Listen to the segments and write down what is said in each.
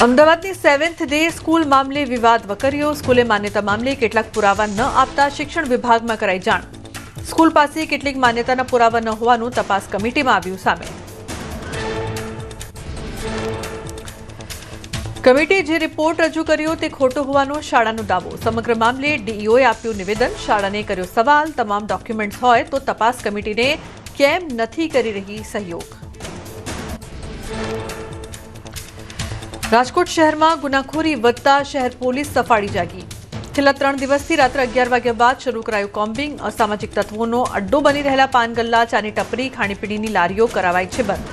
અમદાવાદની 7th day school મામલે વિવાદ વકર્યો। સ્કૂલે માન્યતા મામલે કેટલાક પુરાવા ન આપતા શિક્ષણ વિભાગમાં કરાઈ જાણ। સ્કૂલ પાસે કેટલીક માન્યતાના પુરાવા ન હોવાનું તપાસ કમિટીમાં આવ્યું સામે। કમિટીએ જે રિપોર્ટ રજૂ કર્યો તે ખોટો હોવાનો શાળાનો દાવો। સમગ્ર મામલે ડીઈઓએ આપ્યું નિવેદન। શાળાને કર્યો સવાલ, તમામ ડોક્યુમેન્ટ્સ હોય તો તપાસ કમિટીને કેમ નથી કરી રહી સહયોગ। રાજકોટ શહેરમાં ગુનાખોરી વધતા શહેર પોલીસ સફાળી જાગી। છેલ્લા 3 દિવસથી રાત્રે 11 વાગ્યા બાદ શરૂ કરાયું કોમ્બિંગ। અસામાજિક તત્વોનો અડ્ડો બની રહેલા પાન ગલ્લા, ચાની ટપરી, ખાણીપીણીની લારીઓ કરાવાઈ છે બંધ।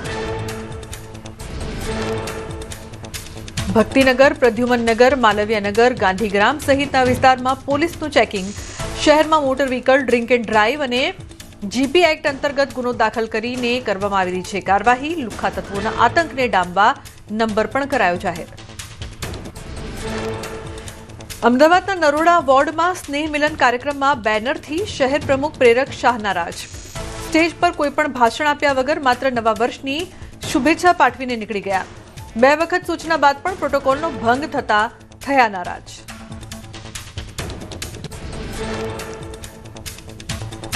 ભક્તિનગર, પ્રદ્યુમનનગર, માલવીયાનગર, ગાંધીગ્રામ સહિતના વિસ્તારમાં પોલીસનું ચેકિંગ। શહેરમાં motor vehicle drink and drive અને જીપી એક્ટ અંતર્ગત ગુનો દાખલ કરીને કરવામાં આવી રહી છે કાર્યવાહી। લુખ્ખા તત્વોના આતંકને ડામવા નંબર પણ કરાયો જાહેર। અમદાવાદના નરોડા વોર્ડમાં સ્નેહ મિલન કાર્યક્રમમાં બેનરથી શહેર પ્રમુખ પ્રેરક શાહ નારાજ। સ્ટેજ પર કોઈપણ ભાષણ આપ્યા વગર માત્ર નવા વર્ષની શુભેચ્છા પાઠવીને નીકળી ગયા। 2 વખત સૂચના બાદ પણ પ્રોટોકોલનો ભંગ થતા થયા નારાજ।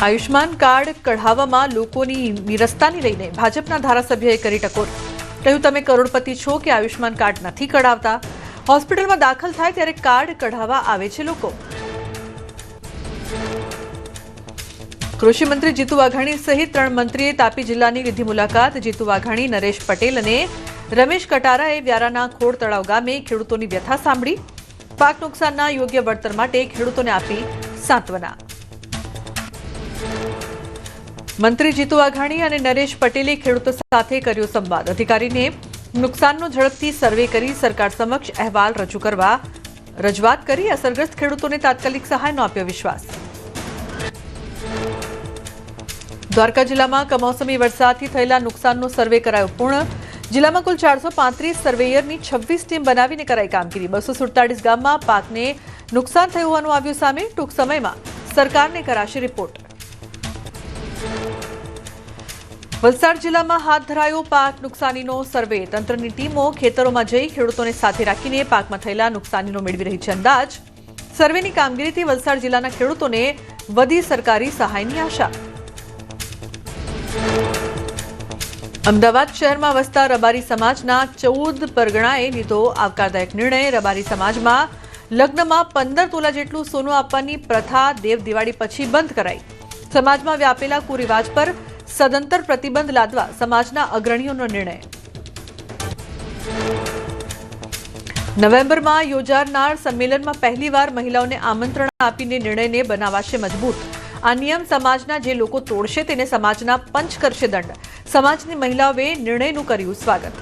આયુષ્માન કાર્ડ કઢાવવામાં લોકોની નિરસ્તાને લઈને ભાજપના ધારાસભ્યએ કરી ટકોર। કહ્યું, તમે કરોડપતિ છો કે આયુષ્માન કાર્ડ નથી કઢાવતા? હોસ્પિટલમાં દાખલ થાય ત્યારે કાર્ડ કઢાવવા આવે છે લોકો। કૃષિ મંત્રી જીતુ વાઘાણી સહિત 3 મંત્રીએ તાપી જિલ્લાની લીધી મુલાકાત। જીતુ વાઘાણી, નરેશ પટેલ અને રમેશ કટારાએ વ્યારાના ખોડ તળાવ ગામે ખેડૂતોની વ્યથા સાંભળી। પાક નુકસાનના યોગ્ય વળતર માટે ખેડૂતોને આપી સાંત્વના। મંત્રી જીતુ વાઘાણી અને નરેશ પટેલે ખેડૂતો સાથે કર્યો સંવાદ। અધિકારીને નુકસાનનો ઝડપથી સર્વે કરી સરકાર સમક્ષ અહેવાલ રજૂ કરવા રજૂઆત કરી। અસરગ્રસ્ત ખેડૂતોને તાત્કાલિક સહાયનો આપ્યો વિશ્વાસ। દ્વારકા જિલ્લામાં કમોસમી વરસાદથી થયેલા નુકસાનનો સર્વે કરાયો પૂર્ણ। જિલ્લામાં કુલ 435 સર્વેયરની 26 ટીમ બનાવીને કરાઈ કામગીરી। 247 ગામમાં પાકને નુકસાન થયું હોવાનું આવ્યું સામે। ટૂંક સમયમાં સરકારને કરાશે રિપોર્ટ। વલસાડ જિલ્લામાં હાથ ધરાયો પાક નુકસાનીનો સર્વે। તંત્રની ટીમો ખેતરોમાં જઈ ખેડૂતોને સાથે રાખીને પાકમાં થયેલા નુકસાનીનો મેળવી રહી છે અંદાજ। સર્વેની કામગીરીથી વલસાડ જિલ્લાના ખેડૂતોને વધી સરકારી સહાયની આશા। અમદાવાદ શહેરમાં વસતા રબારી સમાજના 14 પરગણાએ લીધો આવકારદાયક નિર્ણય। રબારી સમાજમાં લગ્નમાં 15 તોલા જેટલું સોનું આપવાની પ્રથા દેવ દિવાળી પછી બંધ કરાઈ। સમાજમાં વ્યાપેલા કુરિવાજ પર સદંતર પ્રતિબંધ લાદવા સમાજના અગ્રણીઓનો નિર્ણય। નવેમ્બરમાં યોજાનાર સંમેલનમાં પહેલીવાર મહિલાઓને આમંત્રણ આપીને નિર્ણયને બનાવાશે મજબૂત। આ નિયમ સમાજના જે લોકો તોડશે તેને સમાજના પંચ કરશે દંડ। સમાજની મહિલાઓએ નિર્ણયનું કર્યું સ્વાગત।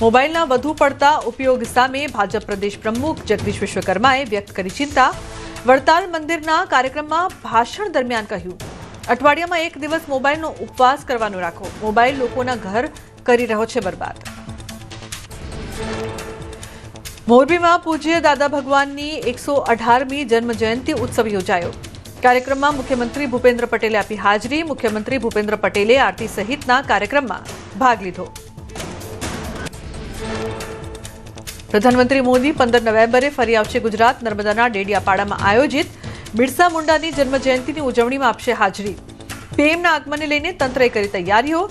મોબાઈલના વધુ પડતા ઉપયોગ સામે ભાજપ પ્રદેશ પ્રમુખ જગદીશ વિશ્વકર્માએ વ્યક્ત કરી ચિંતા। વડતાલ મંદિરના કાર્યક્રમમાં ભાષણ દરમિયાન કહ્યું, અઠવાડિયામાં 1 દિવસ મોબાઈલનો ઉપવાસ કરવાનો રાખો। મોબાઈલ લોકોના ઘર કરી રહ્યો છે બરબાદ। મોરબીમાં પૂજ્ય દાદા ભગવાનની 118મી જન્મ જયંતિ ઉત્સવ યોજાયો। કાર્યક્રમમાં મુખ્યમંત્રી ભૂપેન્દ્ર પટેલે આપી હાજરી। મુખ્યમંત્રી ભૂપેન્દ્ર પટેલે આરતી સહિતના કાર્યક્રમમાં ભાગ લીધો। પ્રધાનમંત્રી મોદી 15 નવેમ્બરે ફરી આવશે ગુજરાત। નર્મદાના ડેડિયાપાડામાં આયોજિત બિરસા મુંડાની જન્મજયંતિની ઉજવણીમાં આપશે હાજરી। પીએમના આગમનને લઈને તંત્રએ કરી તૈયારીઓ।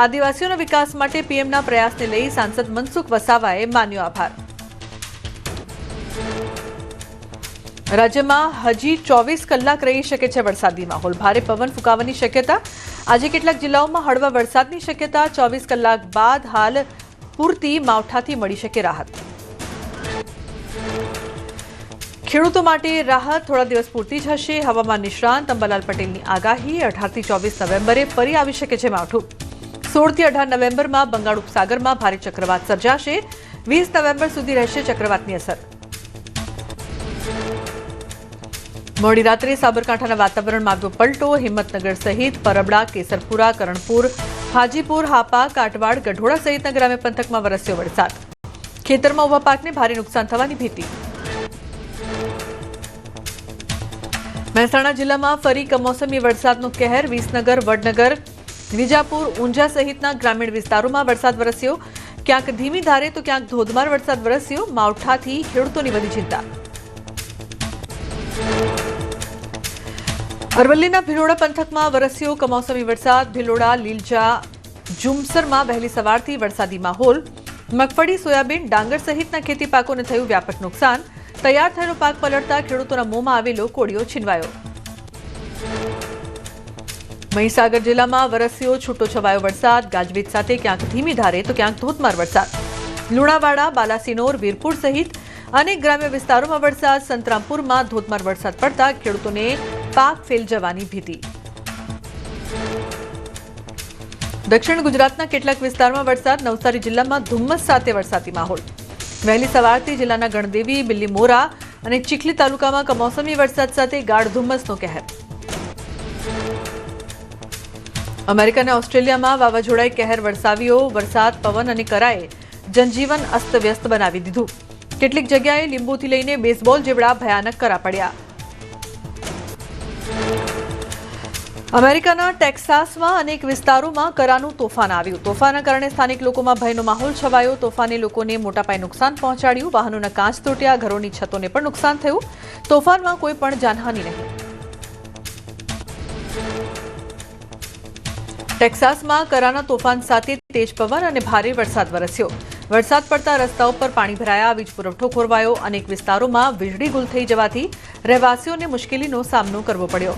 આદિવાસીઓના વિકાસ માટે પીએમના પ્રયાસને લઈ સાંસદ મનસુખ વસાવાએ માન્યો આભાર। રાજ્યમાં હજી 24 કલાક રહી શકે છે વરસાદી માહોલ। ભારે પવન ફૂંકાવાની શક્યતા। આજે કેટલાક જિલ્લાઓમાં હળવા વરસાદની શક્યતા। 24 કલાક બાદ હાલ પૂરતી માવઠાથી મળી શકે રાહત। ખેડૂતો માટે રાહત થોડા દિવસ પૂરતી જ હશે। હવામાન નિષ્ણાંત અંબાલાલ પટેલની આગાહી। 18 થી 24 નવેમ્બરે ફરી આવી શકે છે માવઠું। 16 થી 18 નવેમ્બરમાં બંગાળ ઉપસાગરમાં ભારે ચક્રવાત સર્જાશે। 20 નવેમ્બર સુધી રહેશે ચક્રવાતની અસર। મોડી રાત્રે સાબરકાંઠાના વાતાવરણમાં આવ્યો પલટો। હિંમતનગર સહિત પરબડા, કેસરપુરા, કરણપુર, હાજીપુર, હાપા, કાટવાડ, ગઢોડા સહિતના ગ્રામ્ય પંથકમાં વરસ્યો વરસાદ। ખેતરમાં ઉભા પાકને ભારે નુકસાન થવાની ભીતિ। મહેસાણા જિલ્લામાં ફરી કમોસમી વરસાદનો કહેર। વિસનગર, વડનગર, વિજાપુર, ઊંઝા સહિતના ગ્રામીણ વિસ્તારોમાં વરસાદ વરસ્યો। ક્યાંક ધીમી ધારે તો ક્યાંક ધોધમાર વરસાદ વરસ્યો. માવઠાથી ખેડૂતોની વધી ચિંતા. અરવલ્લીના ભિલોડા પંથકમાં વરસ્યો કમોસમી વરસાદ. ભિલોડા, લીલજા, જુમસરમાં વહેલી સવારથી વરસાદી માહોલ. મગફળી, સોયાબીન, ડાંગર સહિતના ખેતી પાકોને થયું વ્યાપક નુકસાન. તૈયાર થયેલો પાક પલળતા ખેડૂતોના મોંમાં આવેલો કોળિયો છીનવાયો. મહીસાગર જિલ્લામાં વરસ્યો છૂટો છવાયો વરસાદ. ગાજવીજ સાથે ક્યાંક ધીમી ધારે તો ક્યાંક ધોધમાર વરસાદ. લુણાવાડા, બાલાસિનોર, વીરપુર સહિત અનેક ગ્રામ્ય વિસ્તારોમાં વરસાદ. સંતરામપુરમાં ધોધમાર વરસાદ પડતા ખેડૂતોને પાક ફેલ જવાની ભીતિ. દક્ષિણ ગુજરાતના કેટલાક વિસ્તારમાં વરસાદ. નવસારી જિલ્લામાં ધુમ્મસ સાથે વરસાદી માહોલ. વહેલી સવારથી જિલ્લાના ગણદેવી, બિલ્લીમોરા અને ચીખલી તાલુકામાં કમોસમી વરસાદ સાથે ગાઢ ધુમ્મસનો કહેર. અમેરિકા અને ઓસ્ટ્રેલિયામાં વાવાઝોડાએ કહેર વરસાવ્યો. વરસાદ, પવન અને કરાએ જનજીવન અસ્તવ્યસ્ત બનાવી દીધું. કેટલીક જગ્યાએ લીંબુથી લઈને બેઝબોલ જેવડા ભયાનક કરા પડ્યા. અમેરિકાના ટેક્સાસમાં અનેક વિસ્તારોમાં કરાનું તોફાન આવ્યું. તોફાનના કારણે સ્થાનિક લોકોમાં ભયનો માહોલ છવાયો. તોફાને લોકોને મોટા પાયે નુકસાન પહોંચાડ્યું. વાહનોના કાચ તૂટ્યા. ઘરોની છતોને પણ નુકસાન થયું. તોફાનમાં કોઈ પણ જાનહાનિ નહીં. ટેક્સાસમાં કરાના તોફાન સાથે તેજ પવન અને ભારે વરસાદ વરસ્યો. વરસાદ પડતા રસ્તાઓ પર પાણી ભરાયા. વીજ પુરવઠો ખોરવાયો. અનેક વિસ્તારોમાં વીજળી ગુલ થઈ જવાથી રહેવાસીઓને મુશ્કેલીનો સામનો કરવો પડ્યો.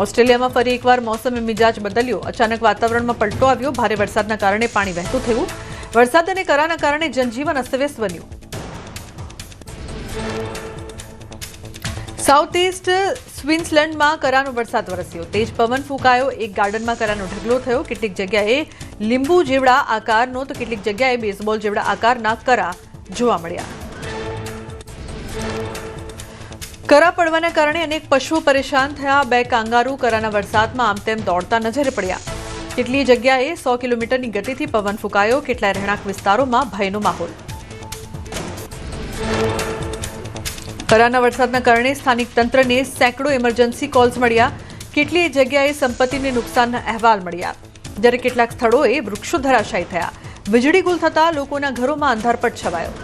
ઓસ્ટ્રેલિયામાં ફરી એકવાર મોસમે મિજાજ બદલ્યો. અચાનક વાતાવરણમાં પલટો આવ્યો. ભારે વરસાદના કારણે પાણી વહેતું થયું. વરસાદ અને કરાના કારણે જનજીવન અસ્તવ્યસ્ત બન્યું. સાઉથ ઇસ્ટ ક્વીન્સલેન્ડમાં કરાનો વરસાદ વરસ્યો. તેજ પવન ફૂંકાયો. એક ગાર્ડનમાં કરાનો ઢગલો થયો. કેટલીક જગ્યાએ લીંબુ જેવડા આકારનો તો કેટલીક જગ્યાએ બેઝબોલ જેવડા આકારના કરા જોવા મળ્યા. કરા પડવાના કારણે અનેક પશુઓ પરેશાન થયા. 2 કાંગારૂ કરાના વરસાદમાં આમ તેમ દોડતા નજરે પડ્યા. કેટલીય જગ્યાએ 100 કિલોમીટરની ગતિથી પવન ફૂંકાયો. કેટલાય રહેણાંક વિસ્તારોમાં ભયનો માહોલ. કરાના વરસાદના કારણે સ્થાનિક તંત્રને સેંકડો ઇમરજન્સી કોલ્સ મળ્યા. કેટલીય જગ્યાએ સંપત્તિને નુકસાનના અહેવાલ મળ્યા. જ્યારે કેટલાક સ્થળોએ વૃક્ષો ધરાશાયી થયા. વીજળી ગુલ થતા લોકોના ઘરોમાં અંધારપટ છવાયો.